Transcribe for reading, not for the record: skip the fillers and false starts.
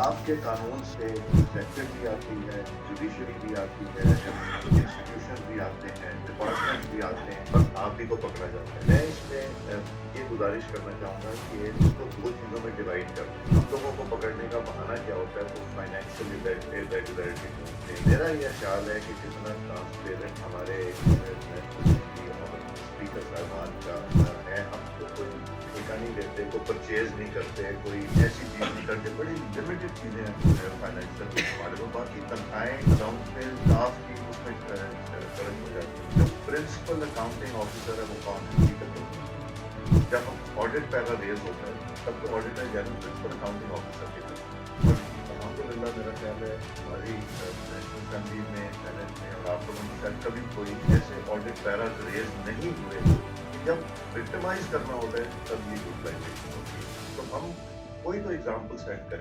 आपके कानून से एग्जीक्यूटिव भी आती है, जुडिशरी भी आती है, इंस्टीट्यूशन भी आते हैं, डिपार्टमेंट भी आते हैं, और आप ही को पकड़ा जाता है। मैं इसमें ये गुजारिश करना चाहूँगा कि इसको 2 चीज़ों में डिवाइड कर दें। हम लोगों को पकड़ने का बहाना क्या होता है, वो फाइनेंशियल इरेगुलरिटी ढूँढते हैं। मेरा ये ख्याल है कि जितना ट्रांसपेरेंट हमारे स्पीकर साहबान का है, हम तो कोई ठेका नहीं लेते, कोई परचेज नहीं करते, कोई ऐसी चीज़ नहीं करते, बड़ी लिमिटेड चीज़ें हैं फाइनेंशियल हमारे को। बाकी तनख्वाहें अकाउंट में स्टाफ की उसमें खर्च हो जाती है। जो प्रिंसिपल अकाउंटिंग ऑफिसर है वो कौन है? जब हम ऑडिट पैरा रेज होता है तब तो auditor general principle accounting officer के पास। अल्हम्दुलिल्लाह मेरा ख्याल है हमारी नेशनल असेंबली में, सेनेट में और आप लोगों के शायद कभी कोई ऐसे ऑडिट पैरा रेज नहीं हुए कि जब विक्टिमाइज करना होता है तब ये यूटिलाइजेशन होती है। तो हम कोई तो एग्जाम्पल सेट करें।